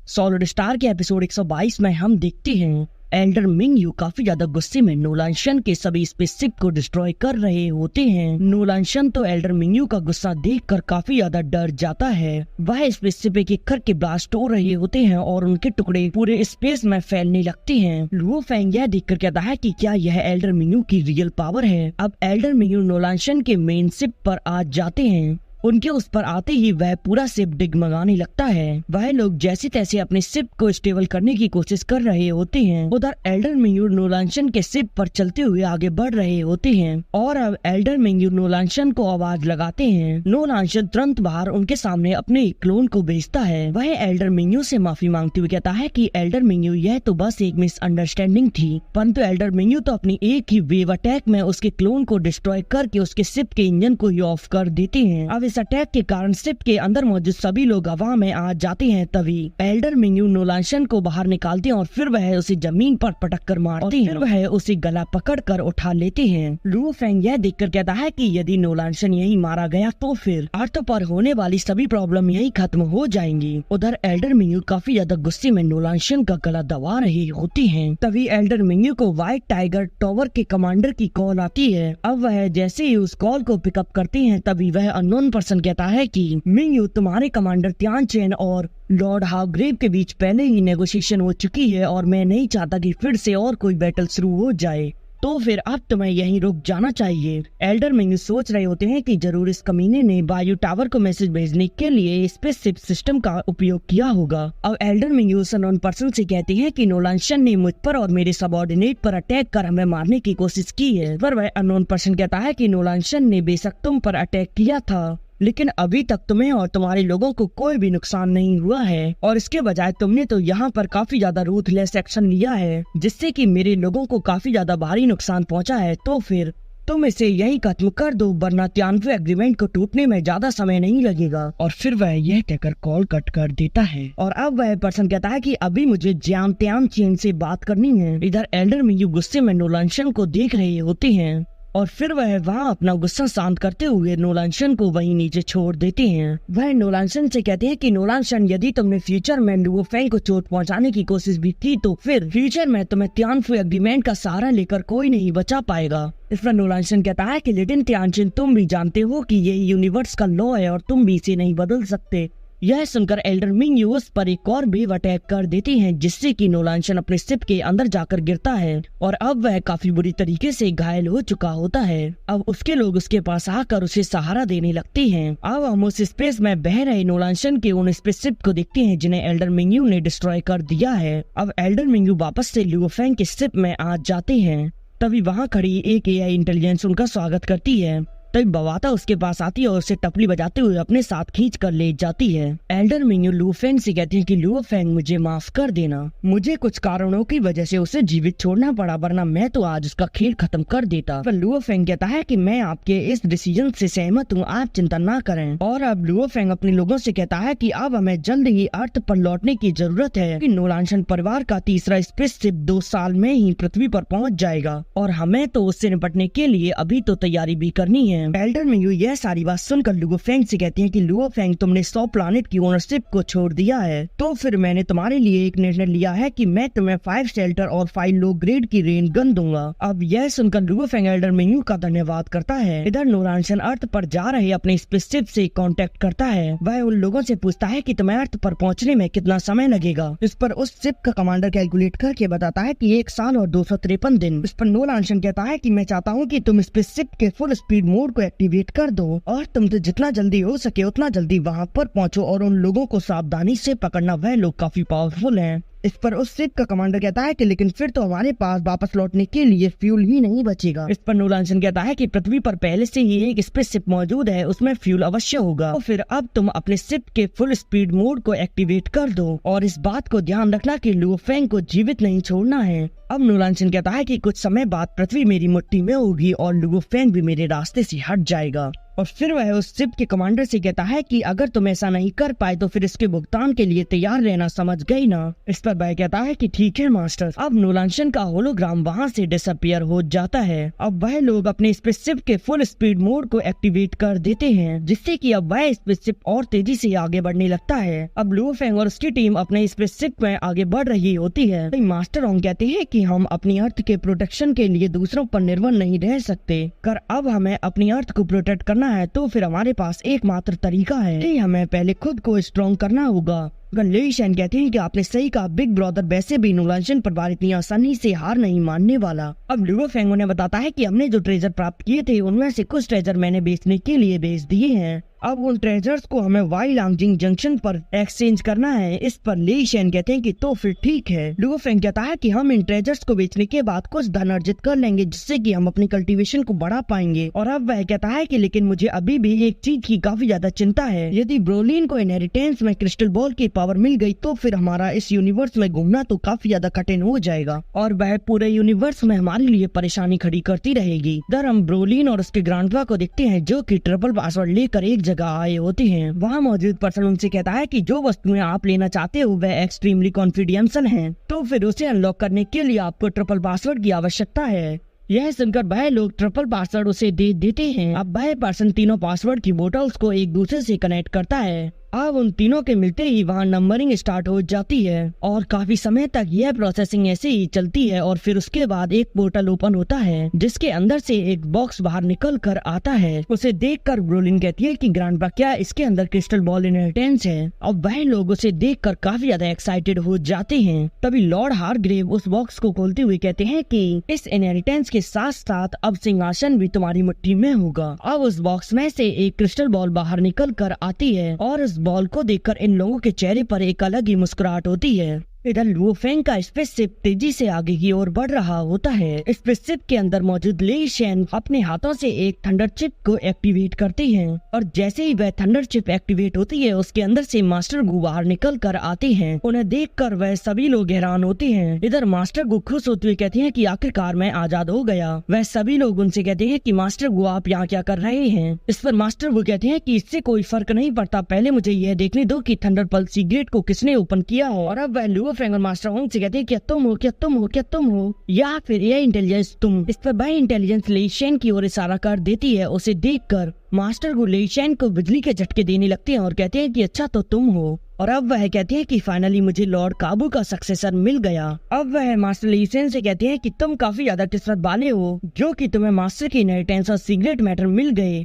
Solid star के episode 122 में हम देखते हैं एल्डर मिंग यू काफी ज्यादा गुस्से में नोलान शन के सभी स्पेसशिप को डिस्ट्रॉय कर रहे होते हैं। नोलान शन तो एल्डर मिंग यू का गुस्सा देखकर काफी ज्यादा डर जाता है। वह स्पेसशिप एक एक करके ब्लास्ट हो रहे होते हैं और उनके टुकड़े पूरे स्पेस में फैलने लगते हैं। लुओ फेंग यह देखकर कहता है कि क्या यह एल्डर मिंग यू की रियल पावर है। अब एल्डर मिंग यू नोलान शन के मेन शिप पर आ जाते हैं। उनके उस पर आते ही वह पूरा शिप डिगमगाने लगता है। वह लोग जैसे तैसे अपने शिप को स्टेबल करने की कोशिश कर रहे होते हैं। उधर एल्डर मिंग यू नोलान शन के शिप पर चलते हुए आगे बढ़ रहे होते हैं और अब एल्डर मिंग यू नोलान शन को आवाज लगाते हैं। नोलान शन तुरंत बाहर उनके सामने अपने क्लोन को भेजता है। वह एल्डर मिंग यू से माफी मांगते हुए कहता है कि एल्डर मिंग यू यह तो बस एक मिसअंडरस्टैंडिंग थी, परंतु एल्डर मिंग यू तो अपनी एक ही वेव अटैक में उसके क्लोन को डिस्ट्रॉय करके उसके शिप के इंजन को ही ऑफ कर देते हैं। अब इस अटैक के कारण शिप के अंदर मौजूद सभी लोग हवा में आ जाते हैं। तभी एल्डर मिंग यू नोलान शन को बाहर निकालते हैं और फिर वह उसे जमीन पर पटक कर मारते हैं। फिर वह उसे गला पकड़ कर उठा लेते हैं। लुओ फेंग यह देखकर कहता है कि यदि नोलान शन यही मारा गया तो फिर अर्थ पर होने वाली सभी प्रॉब्लम यही खत्म हो जाएंगी। उधर एल्डर मिंग यू काफी ज्यादा गुस्से में नोलान शन का गला दबा रहे होते हैं। तभी एल्डर मिंग यू को व्हाइट टाइगर टावर के कमांडर की कॉल आती है। अब वह जैसे ही उस कॉल को पिकअप करते हैं तभी वह अननोन पर्सन कहता है कि मिंग यू तुम्हारे कमांडर त्यान चेन और लॉर्ड हावग्रेव के बीच पहले ही नेगोशिएशन हो चुकी है और मैं नहीं चाहता कि फिर से और कोई बैटल शुरू हो जाए, तो फिर अब तुम्हें यहीं रुक जाना चाहिए। एल्डर मिंग यू सोच रहे होते हैं कि जरूर इस कमीने ने बायो टावर को मैसेज भेजने के लिए स्पेसशिप सिस्टम का उपयोग किया होगा। अब Elder Ming you unknown person से कहते हैं कि नोलान शन ने मुझ पर और मेरे सबऑर्डिनेट पर अटैक कर हमें मारने की कोशिश की है। पर वह अननोन पर्सन कहता है कि नोलान शन ने बेशक तुम पर अटैक किया था, लेकिन अभी तक तुम्हें और तुम्हारे लोगों को कोई भी नुकसान नहीं हुआ है और इसके बजाय तुमने तो यहाँ पर काफी ज्यादा रूथलेस एक्शन लिया है जिससे कि मेरे लोगों को काफी ज्यादा भारी नुकसान पहुँचा है। तो फिर तुम इसे यही खत्म कर दो, वरना त्यानवे एग्रीमेंट को टूटने में ज्यादा समय नहीं लगेगा। और फिर वह यह कहकर कॉल कट कर देता है और अब वह पर्सन कहता है कि अभी मुझे जियांग त्यान चेन से बात करनी है। इधर एल्डर मिंग यू गुस्से में नोलान शन को देख रहे होते हैं और फिर वह वहाँ अपना गुस्सा शांत करते हुए नोलान शन को वहीं नीचे छोड़ देते हैं। वह नोलान शन से कहते हैं कि नोलान शन, यदि तुमने फ्यूचर में लुओ फेंग को चोट पहुंचाने की कोशिश भी की तो फिर फ्यूचर में तुम्हें त्यानफू एग्रीमेंट का सहारा लेकर कोई नहीं बचा पाएगा। इस पर नोलान शन कहता है कि लेकिन त्यानचिन, तुम भी जानते हो कि ये यूनिवर्स का लॉ है और तुम भी इसे नहीं बदल सकते। यह सुनकर एल्डर मिंग यू उस पर एक और वेव अटैक कर देते हैं जिससे कि नोलान शन अपने शिप के अंदर जाकर गिरता है और अब वह काफी बुरी तरीके से घायल हो चुका होता है। अब उसके लोग उसके पास आकर उसे सहारा देने लगते हैं। अब हम उस स्पेस में बह रहे नोलान शन के उन स्पेसशिप को देखते हैं जिन्हें एल्डर मिंग यू ने डिस्ट्रॉय कर दिया है। अब एल्डर मिंग यू वापस से लुओ फेंग के शिप में आ जाते हैं। तभी वहाँ खड़ी एक एआई इंटेलिजेंस उनका स्वागत करती है। तभी बवाता उसके पास आती है और उसे टपली बजाते हुए अपने साथ खींच कर ले जाती है। Elder Ming you Luo Feng से कहते हैं कि लुओ फेंग, मुझे माफ कर देना, मुझे कुछ कारणों की वजह से उसे जीवित छोड़ना पड़ा, वरना मैं तो आज उसका खेल खत्म कर देता। पर लुओ फेंग कहता है कि मैं आपके इस डिसीजन से सहमत हूँ, आप चिंता ना करें। और अब लुओ फेंग अपने लोगों से कहता है कि अब हमें जल्द ही अर्थ पर लौटने की जरूरत है कि नोलान शन परिवार का तीसरा स्पेसशिप 2 साल में ही पृथ्वी पर पहुँच जाएगा और हमें तो उससे निपटने के लिए अभी तो तैयारी भी करनी है। एल्डर मिंग यू यह सारी बात सुनकर लुओ फेंग से कहते हैं कि लुओ फेंग, तुमने 100 प्लैनेट की ओनरशिप को छोड़ दिया है, तो फिर मैंने तुम्हारे लिए एक निर्णय लिया है कि मैं तुम्हें 5 शेल्टर और 5 लो ग्रेड की रेन गन दूंगा। अब यह सुनकर Luo Feng Elder Ming you का धन्यवाद करता है। इधर नोलान शन अर्थ पर जा रहे अपने स्पेसशिप से कांटेक्ट करता है। वह उन लोगों से पूछता है कि तुम्हें अर्थ पर पहुंचने में कितना समय लगेगा। इस पर उस शिप का कमांडर कैलकुलेट करके बताता है कि 1 साल और 253 दिन। इस पर नोलान शन कहता है कि मैं चाहता हूँ कि तुम स्पेसशिप के फुल स्पीड मोड को एक्टिवेट कर दो और तुमसे जितना जल्दी हो सके उतना जल्दी वहाँ पर पहुँचो और उन लोगों को सावधानी से पकड़ना, वह लोग काफी पावरफुल हैं। इस पर उस शिप का कमांडर कहता है कि लेकिन फिर तो हमारे पास वापस लौटने के लिए फ्यूल ही नहीं बचेगा। इस पर नोलान शन कहता है कि पृथ्वी पर पहले से ही एक स्पेसशिप मौजूद है, उसमें फ्यूल अवश्य होगा। तो फिर अब तुम अपने शिप के फुल स्पीड मोड को एक्टिवेट कर दो और इस बात को ध्यान रखना कि लुओ फेंग को जीवित नहीं छोड़ना है। अब नोलान शन कहता है कि कुछ समय बाद पृथ्वी मेरी मुट्ठी में होगी और लुओ फेंग भी मेरे रास्ते से हट जाएगा। और फिर वह उस शिप के कमांडर से कहता है कि अगर तुम ऐसा नहीं कर पाए तो फिर इसके भुगतान के लिए तैयार रहना, समझ गई ना। इस पर वह कहता है कि ठीक है मास्टर। अब नोलांशन का होलोग्राम वहाँ से डिसअपियर हो जाता है। अब वह लोग अपने स्पेसशिप के फुल स्पीड मोड को एक्टिवेट कर देते हैं, जिससे कि अब वह स्पेसशिप और तेजी से आगे बढ़ने लगता है। अब लुओ फेंग और उसकी टीम अपने स्पेसशिप में आगे बढ़ रही होती है। मास्टर ओंग कहते हैं कि हम अपनी अर्थ के प्रोटेक्शन के लिए दूसरों पर निर्भर नहीं रह सकते, कर अब हमें अपनी अर्थ को प्रोटेक्ट करना है तो फिर हमारे पास एकमात्र तरीका है कि हमें पहले खुद को स्ट्रॉन्ग करना होगा। लेई शेन कहते हैं कि आपने सही कहा, बिग ब्रदर वैसे भी नोलांशन पर इतनी आसानी से हार नहीं मानने वाला। अब लुओ फेंग उन्हें बताता है कि हमने जो ट्रेजर प्राप्त किए थे उनमें से कुछ ट्रेजर मैंने बेचने के लिए बेच दिए हैं। अब उन ट्रेजर्स को हमें वाई लांगजिंग जंक्शन पर एक्सचेंज करना है। इस पर लेई शेन कहते हैं कि तो फिर ठीक है। लुओ फेंग कहता है कि हम इन ट्रेजर्स को बेचने के बाद कुछ धन अर्जित कर लेंगे, जिससे कि हम अपनी कल्टीवेशन को बढ़ा पाएंगे। और अब वह कहता है कि लेकिन मुझे अभी भी एक चीज की काफी ज्यादा चिंता है, यदि ब्रोलिन को इनहेरिटेंस में क्रिस्टल बॉल की पावर मिल गई तो फिर हमारा इस यूनिवर्स में घूमना तो काफी ज्यादा कठिन हो जाएगा और वह पूरे यूनिवर्स में हमारे लिए परेशानी खड़ी करती रहेगी। इधर हम ब्रोलिन और उसके ग्रैंडपा को देखते हैं जो कि ट्रिपल पासवर्ड लेकर एक जगह आए होते हैं। वहाँ मौजूद पर्सन उनसे कहता है कि जो वस्तुएं आप लेना चाहते हो वह एक्सट्रीमली कॉन्फिडेंशियल हैं, तो फिर उसे अनलॉक करने के लिए आपको ट्रिपल पासवर्ड की आवश्यकता है। यह सुनकर वह लोग ट्रिपल पासवर्ड उसे दे देते हैं। अब वह पर्सन तीनों पासवर्ड की बोतल्स को एक दूसरे से कनेक्ट करता है। अब उन तीनों के मिलते ही वहाँ नंबरिंग स्टार्ट हो जाती है और काफी समय तक यह प्रोसेसिंग ऐसे ही चलती है और फिर उसके बाद एक पोर्टल ओपन होता है जिसके अंदर से एक बॉक्स बाहर निकल कर आता है। उसे देखकर ब्रोलिन कहती है कि ग्रैंडपा क्या इसके अंदर क्रिस्टल बॉल इनहेरिटेंस है। अब वह लोग उसे देखकर काफी ज्यादा एक्साइटेड हो जाते हैं। तभी लॉर्ड हारग्रेव उस बॉक्स को खोलते हुए कहते हैं कि इस इनहेरिटेंस के साथ साथ अब सिंहासन भी तुम्हारी मुट्ठी में होगा। अब उस बॉक्स में से एक क्रिस्टल बॉल बाहर निकल कर आती है और इस बॉल को देखकर इन लोगों के चेहरे पर एक अलग ही मुस्कुराहट होती है। इधर लुओ फेंग का स्पेसशिप तेजी से आगे की ओर बढ़ रहा होता है। स्पेसशिप के अंदर मौजूद लेई शेन अपने हाथों से एक थंडर चिप को एक्टिवेट करते हैं और जैसे ही वह थंडर चिप एक्टिवेट होती है उसके अंदर से मास्टर गु बाहर निकल कर आते हैं। उन्हें देखकर वह सभी लोग हैरान होते हैं। इधर मास्टर गु खुश होते हुए कहते हैं कि आखिरकार मैं आजाद हो गया। वह सभी लोग उनसे कहते हैं कि मास्टर गु आप यहाँ क्या कर रहे हैं। इस पर मास्टर गु कहते हैं कि इससे कोई फर्क नहीं पड़ता, पहले मुझे यह देखने दो कि थंडर पल्स सिगरेट को किसने ओपन किया है। और अब वह लुओ फेंग और मास्टर ओंग से कहते हैं क्या तुम हो, क्या तुम हो, क्या तुम हो, या फिर ये इंटेलिजेंस तुम। इस पर वह इंटेलिजेंस लेई शेन की ओर इशारा कर देती है। उसे देखकर मास्टर गु लेई शेन को बिजली के झटके देने लगते हैं और कहते हैं कि अच्छा तो तुम हो। और अब वह कहते हैं कि फाइनली मुझे लॉर्ड काबू का सक्सेसर मिल गया। अब वह मास्टर लेई शेन से कहते हैं कि तुम काफी ज्यादा किस्मत वाले हो जो कि तुम्हें मास्टर की इनहेरिटेंस और सीक्रेट मैटर मिल गए।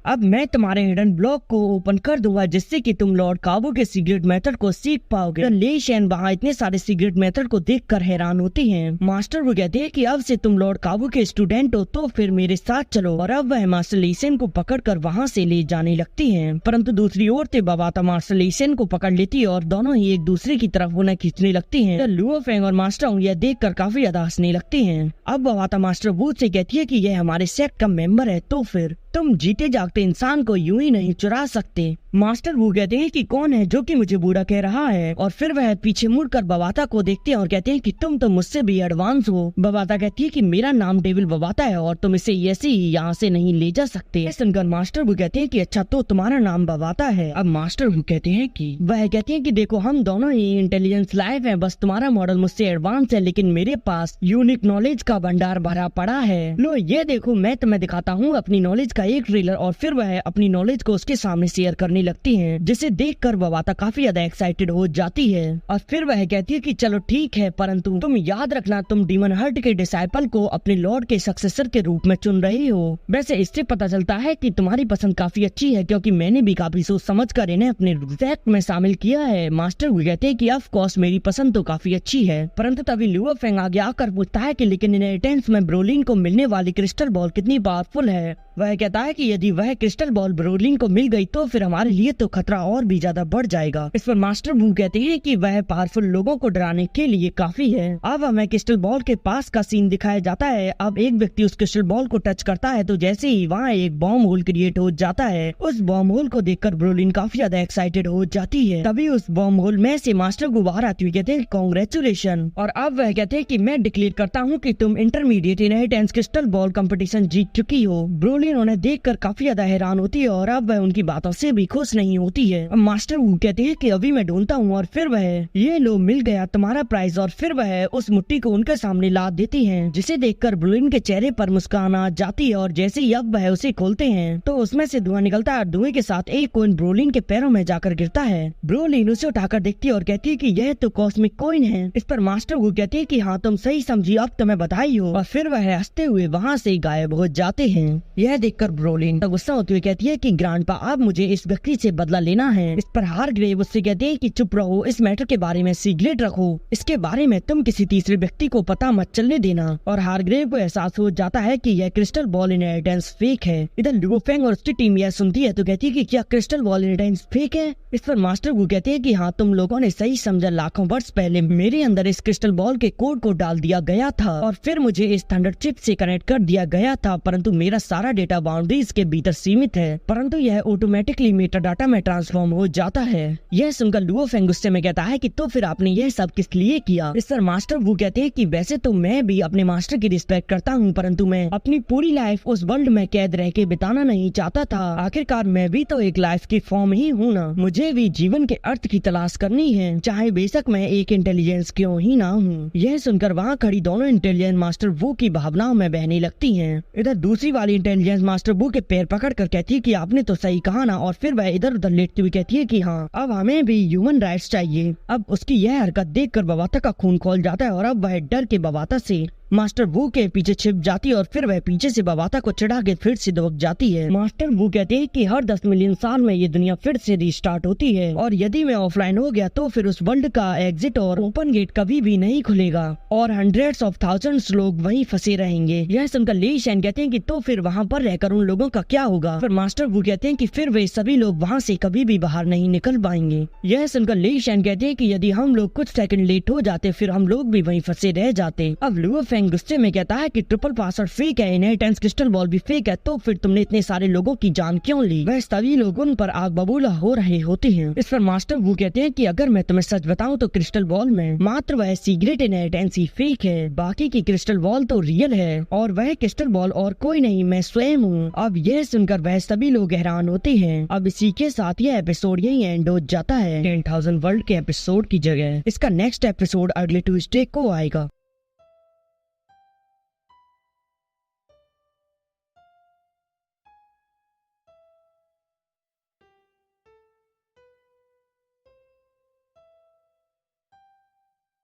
अब मैं तुम्हारे हिडन ब्लॉक को ओपन कर दूंगा जिससे कि तुम लॉर्ड काबू के सीक्रेट मेथड को सीख पाओगे। तो लेई शेन वहाँ इतने सारे सीक्रेट मेथड को देखकर हैरान होती हैं। मास्टर वो कहते हैं कि अब से तुम लॉर्ड काबू के स्टूडेंट हो तो फिर मेरे साथ चलो। और अब वह मास्टर लेई शेन को पकड़कर वहाँ से ले जाने लगती हैं। परंतु दूसरी ओर से बवाता मास्टर लेई शेन को पकड़ लेती है और दोनों ही एक दूसरे की तरफ उन्हें खींचने लगती हैं। तो लुओ फेंग और मास्टर ओंग यह देखकर काफी ज्यादा हंसने लगते हैं। अब बवाता मास्टर वू से कहती है कि यह हमारे सेक्ट का मेंबर है तो फिर तुम जीते जागते इंसान को यूं ही नहीं चुरा सकते। मास्टर वो कहते हैं कि कौन है जो कि मुझे बूढ़ा कह रहा है। और फिर वह पीछे मुड़कर बवाता को देखते हैं और कहते हैं कि तुम तो मुझसे भी एडवांस हो। बवाता कहती है कि मेरा नाम डेविल बवाता है और तुम इसे ऐसे ही यहाँ से नहीं ले जा सकते। सुनकर मास्टर वो कहते हैं कि अच्छा तो तुम्हारा नाम बवाता है। अब मास्टर वो कहते हैं कि वह कहते हैं कि देखो हम दोनों ही इंटेलिजेंस लाइफ है, बस तुम्हारा मॉडल मुझसे एडवांस है लेकिन मेरे पास यूनिक नॉलेज का भंडार भरा पड़ा है। लो ये देखो मैं तुम्हें दिखाता हूँ अपनी नॉलेज का एक ट्रेलर। और फिर वह अपनी नॉलेज को उसके सामने शेयर करने लगती हैं, जिसे देखकर बवाता काफी ज्यादा एक्साइटेड हो जाती है। और फिर वह कहती है कि चलो ठीक है, परंतु तुम याद रखना तुम डीमन हर्ट के डिसाइपल को अपने लॉर्ड के सक्सेसर के रूप में चुन रही हो। वैसे इससे पता चलता है कि तुम्हारी पसंद काफी अच्छी है क्योंकि मैंने भी काफी सोच समझ कर इन्हें अपने सेक्ट में शामिल किया है। मास्टर वो कहते हैं कि ऑफ कोर्स मेरी पसंद तो काफी अच्छी है। परंतु तभी लुओ फेंग आगे आकर पूछता है कि लेकिन इनहेरिटेंस में ब्रोलिन को मिलने वाली क्रिस्टल बॉल कितनी पावरफुल है। वह कहता है कि यदि वह क्रिस्टल बॉल ब्रोलिन को मिल गई तो फिर हमारे लिए तो खतरा और भी ज्यादा बढ़ जाएगा। इस पर मास्टर बू कहते हैं कि वह पावरफुल लोगों को डराने के लिए काफी है। अब हमें क्रिस्टल बॉल के पास का सीन दिखाया जाता है। अब एक व्यक्ति उस क्रिस्टल बॉल को टच करता है तो जैसे ही वहाँ एक बॉम्ब होल क्रिएट हो जाता है। उस बॉम्ब होल को देखकर ब्रोलिन काफी ज्यादा एक्साइटेड हो जाती है। तभी उस बॉम्ब होल में से मास्टर को बाहर आते हुए कहते हैं कांग्रेचुलेशन। और अब वह कहते हैं कि मैं डिक्लेयर करता हूँ कि तुम intermediate inheritance crystal ball competition जीत चुकी हो। ब्रोलिन ब्रोलिन उन्हें देखकर काफी ज्यादा हैरान होती है और अब वह उनकी बातों से भी खुश नहीं होती है। अब मास्टर वू कहते हैं कि अभी मैं ढूंढता हूँ, और फिर वह ये लो मिल गया तुम्हारा प्राइज, और फिर वह उस मुट्ठी को उनके सामने ला देती है, जिसे देखकर ब्रोलिन के चेहरे पर मुस्कान आ जाती है। और जैसे ही अब वह उसे खोलते हैं तो उसमें से धुआं निकलता है। धुएं के साथ एक कोइन ब्रोलिन के पैरों में जाकर गिरता है। ब्रोलिन उसे उठाकर देखती है और कहती है कि यह तो कॉस्मिक कॉइन है। इस पर मास्टर वू कहते हैं कि हाँ तुम सही समझी, अब तुम्हें बधाई हो, और फिर वह हंसते हुए वहाँ से गायब हो जाते हैं। यह देखकर ब्रोलिन गुस्सा होते हुए कहती है कि ग्रैंडपा अब मुझे इस व्यक्ति से बदला लेना है। इस पर हारग्रेव उससे कहते हैं कि चुप रहो, इस मैटर के बारे में सीक्रेट रखो, इसके बारे में तुम किसी तीसरे व्यक्ति को पता मत चलने देना। और हारग्रेव को एहसास हो जाता है कि यह क्रिस्टल बॉल इनहेरिटेंस फेक है। इधर लुओ फेंग और उसकी टीम यह सुनती है तो कहती है कि क्या क्रिस्टल बॉल इनहेरिटेंस फेक है। इस पर मास्टर वू कहते हैं कि हाँ तुम लोगों ने सही समझा, लाखों वर्ष पहले मेरे अंदर इस क्रिस्टल बॉल के कोड को डाल दिया गया था और फिर मुझे इस थंडर चिप से कनेक्ट कर दिया गया था, परंतु मेरा सारा डेटा बाउंड्रीज के भीतर सीमित है, परंतु यह ऑटोमेटिकली मेटा डाटा में ट्रांसफॉर्म हो जाता है। यह सुनकर लुओ फेंग गुस्से में कहता है कि तो फिर आपने यह सब किस लिए किया। इस पर मास्टर वू कहते हैं कि वैसे तो मैं भी अपने मास्टर की रिस्पेक्ट करता हूँ, परंतु मैं अपनी पूरी लाइफ उस वर्ल्ड में कैद रह के बिताना नहीं चाहता था। आखिरकार मैं भी तो एक लाइफ की फॉर्म ही हूँ ना, मुझे भी जीवन के अर्थ की तलाश करनी है, चाहे बेशक मैं एक इंटेलिजेंस क्यों ही ना हूँ। यह सुनकर वहाँ खड़ी दोनों इंटेलिजेंस मास्टर वू की भावनाओं में बहने लगती हैं। इधर दूसरी वाली इंटेलिजेंस मास्टर वू के पैर पकड़ कर कहती है कि आपने तो सही कहा ना, और फिर वह इधर उधर लेटती हुई कहती है कि हाँ अब हमें भी ह्यूमन राइट्स चाहिए। अब उसकी यह हरकत देखकर बवाता का खून खौल जाता है और अब वह डर के बवाता से मास्टर वू के पीछे छिप जाती है और फिर वह पीछे से बवाता को चढ़ा के फिर से दबक जाती है। मास्टर वू कहते हैं कि हर 10 मिलियन साल में ये दुनिया फिर से रिस्टार्ट होती है और यदि मैं ऑफलाइन हो गया तो फिर उस वर्ल्ड का एग्जिट और ओपन गेट कभी भी नहीं खुलेगा और हंड्रेड्स ऑफ थाउजेंड्स लोग वहीं फंसे रहेंगे। यह सुनकर ली शैन कहते हैं कि तो फिर वहाँ पर रहकर उन लोगों का क्या होगा। फिर मास्टर वू कहते हैं कि फिर वे सभी लोग वहाँ से कभी भी बाहर नहीं निकल पाएंगे। यह सुनकर ली शैन कहते हैं कि यदि हम लोग कुछ सेकंड लेट हो जाते फिर हम लोग भी वहीं फंसे रह जाते। अब लुओ फेंग गुस्से में कहता है कि ट्रिपल पासवर्ड फेक है, इनहेरिटेंस क्रिस्टल बॉल भी फेक है, तो फिर तुमने इतने सारे लोगों की जान क्यों ली। वह सभी लोग उन पर आग बबूला हो रहे होते हैं। इस पर मास्टर वू कहते हैं कि अगर मैं तुम्हें सच बताऊं तो क्रिस्टल बॉल में मात्र वह सीक्रेट इनहेरिटेंस ही फेक है, बाकी की क्रिस्टल बॉल तो रियल है और वह क्रिस्टल बॉल और कोई नहीं मैं स्वयं हूँ। अब यह सुनकर वह सभी लोग हैरान होते हैं। अब इसी के साथ यह एपिसोड यही एंड हो जाता है 10,000 वर्ल्ड के एपिसोड की जगह। इसका नेक्स्ट एपिसोड अगले ट्यूसडे को आएगा।